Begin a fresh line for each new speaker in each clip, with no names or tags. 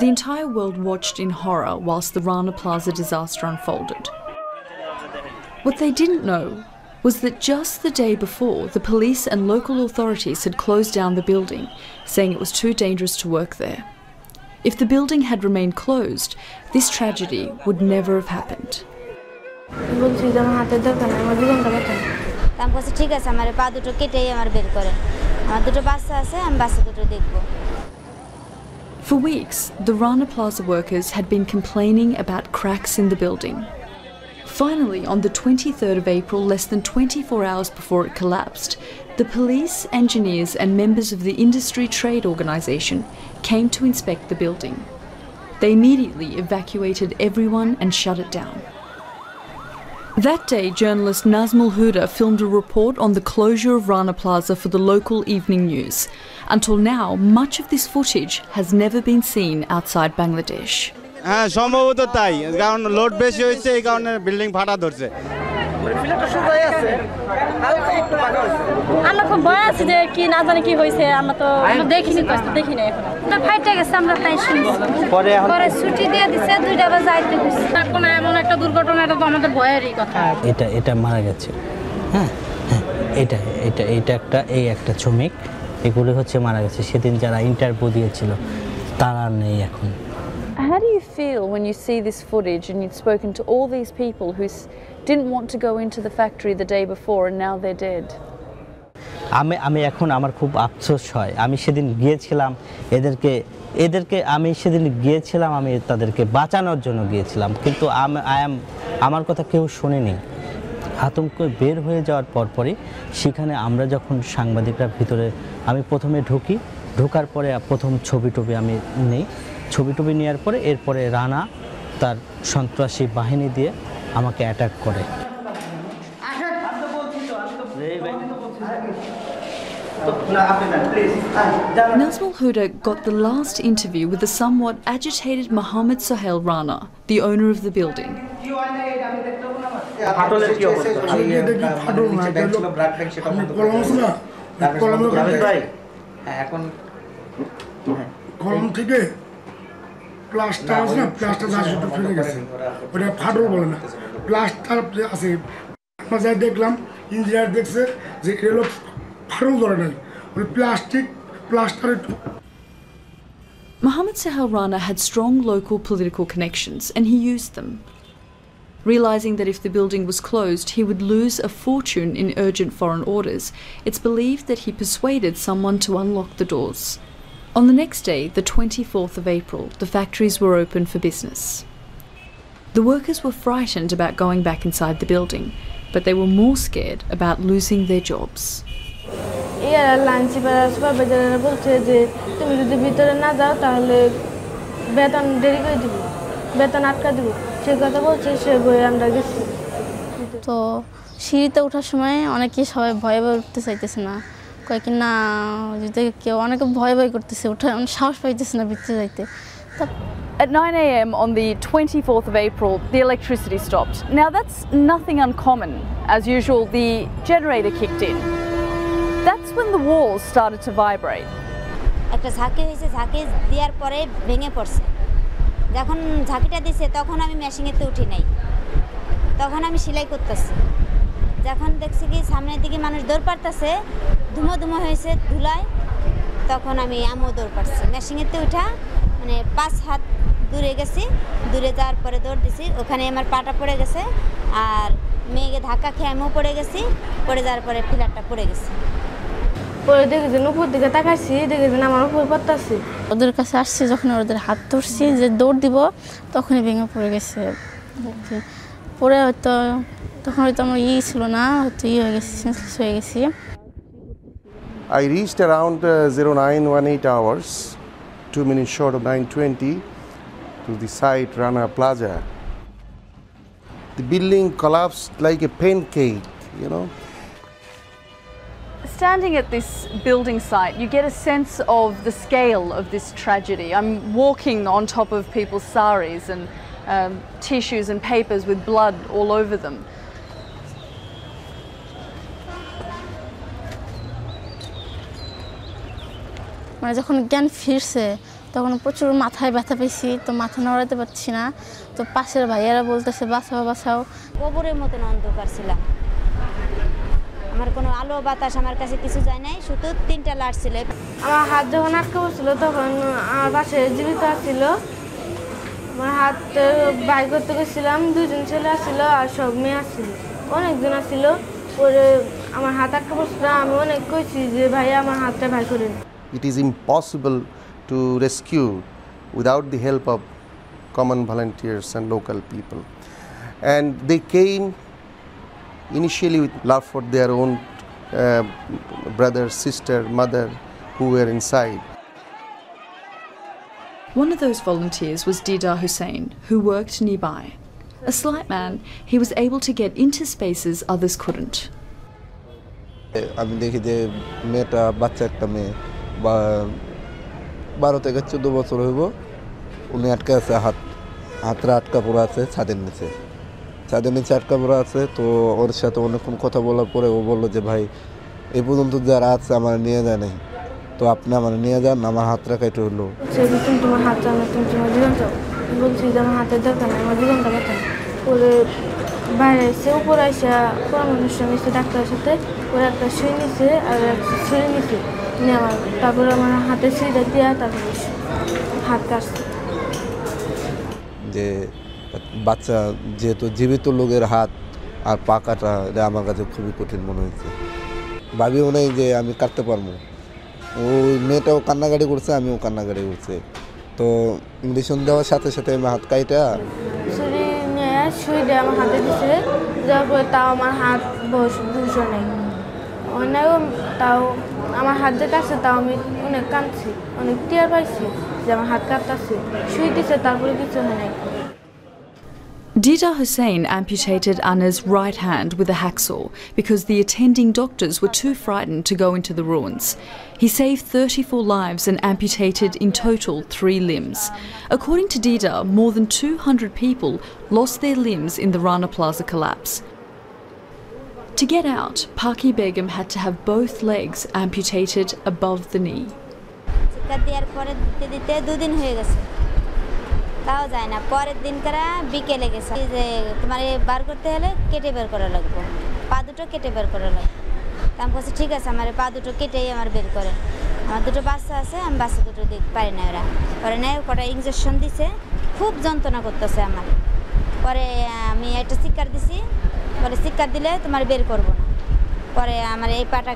The entire world watched in horror whilst the Rana Plaza disaster unfolded. What they didn't know was that just the day before, the police and local authorities had closed down the building, saying it was too dangerous to work there. If the building had remained closed, this tragedy would never have happened. For weeks, the Rana Plaza workers had been complaining about cracks in the building. Finally, on the 23rd of April, less than 24 hours before it collapsed, the police, engineers and members of the industry trade organisation came to inspect the building. They immediately evacuated everyone and shut it down. That day, journalist Nazmul Huda filmed a report on the closure of Rana Plaza for the local evening news. Until now, much of this footage has never been seen outside Bangladesh.
সম্ভবত তাই কারণ load বেশি হয়েছে এই কারণে building ফাটা ধরছে
আমরা খুব ভয় আছি যে কি না জানি কি হয়েছে আমরা তো দেখিনি কষ্ট দেখি না এখন তো ফাইটে গেছে আমরা তাই শুনছি পরে ছুটি দিয়ে দিছে 2টা বাজে যাইতে হইছে এখন এমন একটা দুর্ঘটনা এটা তো আমাদের ভয়েরই কথা
এটা মারা গেছে হ্যাঁ এটা একটা শ্রমিক এগুলো হচ্ছে মারা গেছে সেদিন যারা ইন্টারভিউ দিয়েছিল তারা নেই এখন
How do you feel when you see this footage and you'd spoken to all these people who didn't want to go into the factory the day before and now they're dead?
আমি এখন আমার খুব আফসোস হয় আমি সেদিন গিয়েছিলাম এদেরকে আমি সেদিন গিয়েছিলাম আমি তাদেরকে বাঁচানোর জন্য গিয়েছিলাম কিন্তু আমার কথা কেউ শুনেনি আতঙ্ক বের হয়ে যাওয়ার পরপরই সেখানে আমরা যখন সাংবাদিকরা ভিতরে আমি প্রথমে ঢোকার পরে প্রথম ছবি আমি নেই ছবি নেওয়ার পরে এরপরে রানা তার সন্ত্রাসী বাহিনী দিয়ে আমাকে অ্যাটাক করে
Nazmul Huda got the last interview with the somewhat agitated Mohammed Sohail Rana, the owner of the building.
Plaster আছে না প্লাস্টার দাসটা ফেলে গেছে ওটা ফাটল বলে না প্লাস্টার আছে আমরা যাই দেখলাম ইঞ্জিনিয়ার দেখছে যে এগুলো ফাটল ধরে নাই ওই প্লাস্টারের
Mohammed Sohail Rana had strong local political connections and he used them. Realising that if the building was closed he would lose a fortune in urgent foreign orders, it's believed that he persuaded someone to unlock the doors. On the next day, the 24th of April, the factories were open for business. The workers were frightened about going back inside the building, but they were more scared about losing their jobs.
তো সিঁড়িতে ওঠার সময় অনেকেই সবাই ভয়ে উঠতে চাইতেছে না কয়েক না যদি কেউ অনেকে ভয় করতেছে ওঠা সাহস পাইতেছে না ভিতরে যাইতে
At 9 a.m. on the 24th of April, the electricity stopped. Now that's nothing uncommon. As usual, the generator kicked in. That's when the walls started to vibrate.
একটা ঝাঁকি হয়েছে ঝাঁকি দেওয়ার পরে ভেঙে পড়ছে যখন ঝাঁকিটা দিছে তখন আমি মেশিনেতে উঠি নাই তখন আমি সেলাই করতেছি যখন দেখছি কি সামনের দিকে মানুষ দৌড় পারতেছে ধুমো হয়েছে ধুলায় তখন আমি আমও দৌড় পারছি মেশিনেতে উঠা মানে 5 হাত দূরে গেছি দূরে যাওয়ার পরে দৌড় দিছি ওখানে আমার পাটা পড়ে গেছে আর মেয়েকে ধাক্কা খেয়ে আমিও পড়ে গেছি পড়ে যাওয়ার পরে পিলারটা পড়ে গেছে
পরে দেখি যে উপর দিকে তাকাইছি দেখি যে আমার উপর পড়তাছি ওদের কাছে আসছি যখন ওদের হাত ধরছি যে দৌড় দিব তখনই ভেঙে পড়ে গেছে পরে হয়তো তখন হয়তো আমার ছিল না হয়তো হয়ে গেছে সেন্সলেস হয়ে গেছি
I reached around 0918 hours 2 minutes short of 9:20 to the site Rana Plaza. The building collapsed like a pancake, you know.
Standing at this building site, you get a sense of the scale of this tragedy. I'm walking on top of people's saris and tissues and papers with blood all over them.
মানে যখন জ্ঞান ফিরছে তখন প্রচুর মাথায় ব্যথা পেয়েছি, তো মাথা নড়াতে পারছি না। তো পাশের ভাইয়ারা বলতেছে বাঁচাও বাঁচাও।
কবরের মতন অন্ধকার ছিলাম, আমার কোনো আলো বাতাস আমার কাছে কিছু যায় নাই, শুধু 3টা লাইট ছিল।
আমার হাত যখন আটকে পড়ছিল তখন আমার পাশে জীবিত ছিল, আমার হাত বাইর করতে গেছিলাম, 2জন ছেলে আসছিল আর সব মেয়ে আসছিল, অনেকজন আসছিল। পরে আমার হাত আটকে পড়ছিল, আমি অনেক কইছি যে ভাইয়া আমার হাতটা বাইর করে।
It is impossible to rescue without the help of common volunteers and local people. And they came initially with love for their own brother, sister, mother who were inside.
One of those volunteers was Didar Hussain, who worked nearby. A slight man, he was able to get into spaces others couldn't.
আমি দেখি যে মেয়েটা, বাচ্চা একটা মেয়ে, 12 থেকে 14 বছর হইব, উনি আটকে আছে, হাতটা আটকা পড়া আছে ছাদের নিচে, আটকা পড়া আছে। তো ওর সাথে অনেকক্ষণ কথা বলার পরে ও বললো যে ভাই এই পর্যন্ত যারা আছে আমার নিয়ে যায় নাই, তো আপনি আমার নিয়ে যান, আমার হাতটা কেটে হলো।
তুমি তোমার হাত চাও না, তুমি তোমার জীবন চাও। বলছি যে আমার হাতের দরকার নেই, আমার জীবনটা বাঁচান। পরে বাইরে এসে উপরে এসে পরামর্শ নিচ্ছে ডাক্তারের সাথে, ওরা একটা সুই নিছে আর একটা ছুরি নিছে নিয়ে আমার, তারপরে আমার হাতে ছুরিটা দিয়ে তারপরে হাত কাটছে।
যে বাচ্চা যেহেতু জীবিত লোকের হাত আর পা কাটা, এটা আমার কাছে খুবই কঠিন মনে হয়েছে। ভাবিও নাই যে আমি কাটতে পারবো। ওই মেয়েটাও কান্নাকাটি করছে, আমিও কান্নাকাটি করছে। তো ইঞ্জেকশন দেওয়ার সাথে সাথে আমি হাত কাইটা
ছুরি নিয়ে সুই দিয়ে আমার হাতে দিছে, যাওয়ার পরে তাও আমার হাত বসে নেই, অনেক তাও আমার হাত যে কাটছে তাও আমি অনেক কাঁদছি, অনেক টিয়ার পাইছি যে আমার হাত কাটতেছে। সুই দিছে তারপরে কিছু হয় নাই।
Didar Hussain amputated Anna's right hand with a hacksaw because the attending doctors were too frightened to go into the ruins. He saved 34 lives and amputated in total 3 limbs. According to Didar, more than 200 people lost their limbs in the Rana Plaza collapse. To get out, Paki Begum had to have both legs amputated above the knee.
তাও যায় না, পরের দিন করা বিকেলে গেছে যে তোমার বার করতে হলে কেটে বের করা লাগবে, পা দুটো কেটে বের করা লাগবে। তা আমি বলছি ঠিক আছে, আমার পা দুটো কেটেই আমার বের করেন, আমার 2টো বাচ্চা আছে, আমি বাচ্চা দুটো দিতে পারি না, ওরা পরে নেয় কটা ইঞ্জেকশন দিছে, খুব যন্ত্রণা করতেছে আমার। পরে আমি একটা চিৎকার দিছি, বলে চিৎকার দিলে তোমার বের করবো না। পরে আমার এই পাটা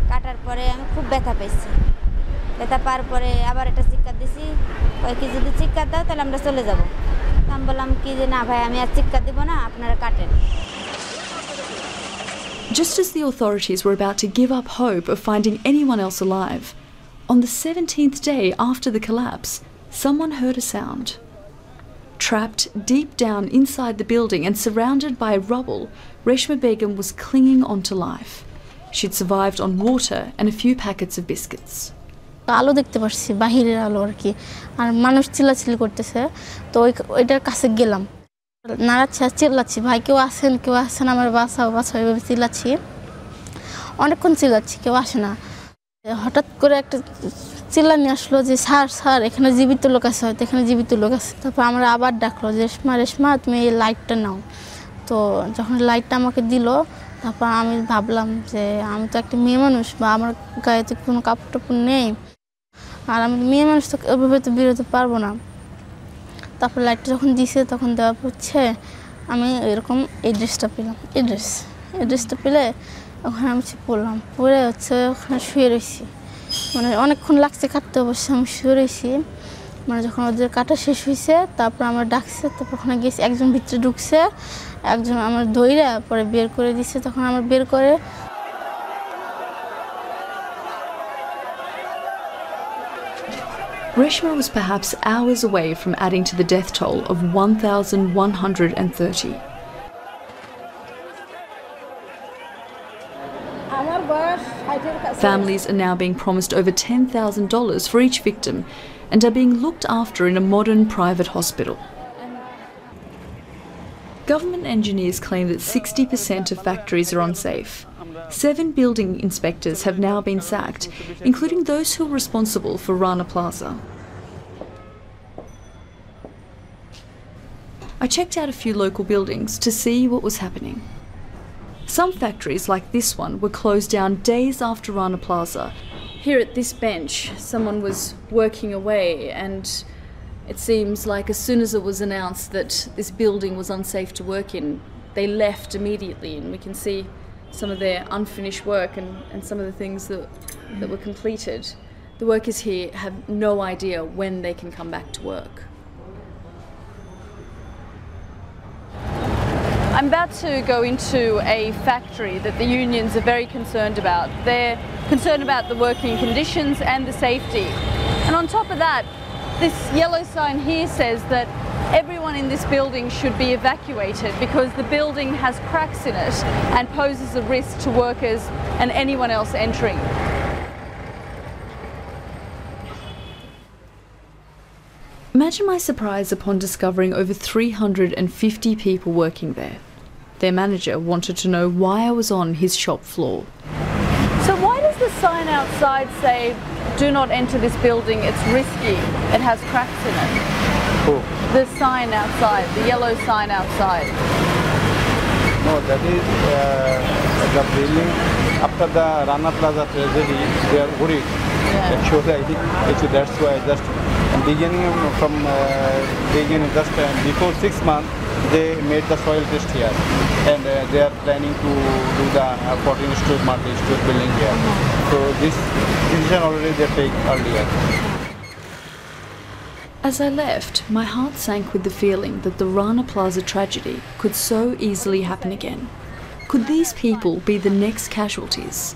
কাটার পরে আমি খুব ব্যথা পেয়েছি, ব্যথা পাওয়ার পরে আবার একটা চিৎকার দিছি, কি যদি চিৎকার দাও তাহলে আমরা চলে যাব। আমি বললাম কি যে না ভাই আমি আর চিৎকার দিব না, আপনারা কাটেন।
Just as the authorities were about to give up hope of finding anyone else alive, on the 17th day after the collapse, someone heard a sound. Trapped deep down inside the building and surrounded by rubble, Reshma Begum was clinging on to life. She'd survived on water and a few packets of biscuits.
আলো দেখতে পাচ্ছি, বাহিরের আলো আর কি, আর মানুষ চিল্লাচিল্লি করতেছে। তো ওইটার কাছে গেলাম, নাড়াচ্ছি আর চিল্লাচ্ছি, ভাই কেউ আসেন আমার বাঁচাও বাঁচাও, এভাবে চিল্লাচ্ছি, অনেকক্ষণ চিল্লাচ্ছি, কেউ আসে না। হঠাৎ করে একটা চিল্লানি আসলো যে স্যার এখানে জীবিত লোক আছে, হয়তো এখানে জীবিত লোক আছে। তারপর আমরা আবার ডাকলো যে রেশমা তুমি এই লাইটটা নাও। তো যখন লাইটটা আমাকে দিল, তারপর আমি ভাবলাম যে আমি তো একটা মেয়ে মানুষ, বা আমার গায়ে তো কোনো কাপড় টাপড় নেই, আর আমি মেয়ে মানুষ তো ওইভাবে তো বেরোতে পারবো না। তারপর লাইটটা যখন দিছে তখন দেওয়ার হচ্ছে আমি এরকম এই ড্রেসটা পেলাম, এই ড্রেসটা পেলে ওখানে আমি পরলাম, পরে হচ্ছে ওখানে শুয়ে রয়েছি, মানে অনেকক্ষণ লাগছে কাটতে, অবশ্যই আমি শুয়ে রয়েছি। মানে যখন ওদের কাটা শেষ হয়েছে তারপর আমরা ডাকছে, তারপর ওখানে গেছি, একজন ভিতরে ঢুকছে, একজন আমার ধইরা পরে বের করে দিচ্ছে, তখন আমার বের করে।
Reshma was perhaps hours away from adding to the death toll of 1,130. Families are now being promised over $10,000 for each victim and are being looked after in a modern private hospital. Government engineers claim that 60% of factories are unsafe. 7 building inspectors have now been sacked, including those who are responsible for Rana Plaza. I checked out a few local buildings to see what was happening. Some factories, like this one, were closed down days after Rana Plaza. Here at this bench, someone was working away, and it seems like as soon as it was announced that this building was unsafe to work in, they left immediately, and we can see some of their unfinished work and some of the things that were completed. The workers here have no idea when they can come back to work. I'm about to go into a factory that the unions are very concerned about. They're concerned about the working conditions and the safety. And on top of that, this yellow sign here says that everyone in this building should be evacuated because the building has cracks in it and poses a risk to workers and anyone else entering. Imagine my surprise upon discovering over 350 people working there. Their manager wanted to know why I was on his shop floor. So why does the sign outside say, "Do not enter this building, it's risky, it has cracks in it"?
Oh.
The sign outside, the yellow sign outside.
No, that is the building after the Rana Plaza tragedy, they are worried.
Yeah.
Actually, I think that's why just beginning just before 6 months they made the soil test here, and they are planning to do the 14-story multi-story building here. So this decision already they take earlier.
As I left, my heart sank with the feeling that the Rana Plaza tragedy could so easily happen again. Could these people be the next casualties?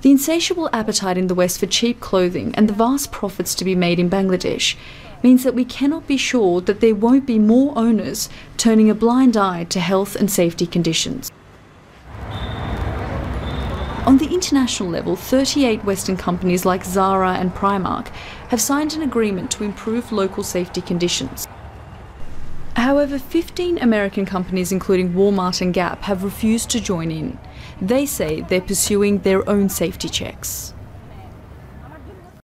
The insatiable appetite in the West for cheap clothing and the vast profits to be made in Bangladesh means that we cannot be sure that there won't be more owners turning a blind eye to health and safety conditions. On the international level, 38 Western companies like Zara and Primark have signed an agreement to improve local safety conditions. However, 15 American companies, including Walmart and Gap, have refused to join in. They say they're pursuing their own safety checks.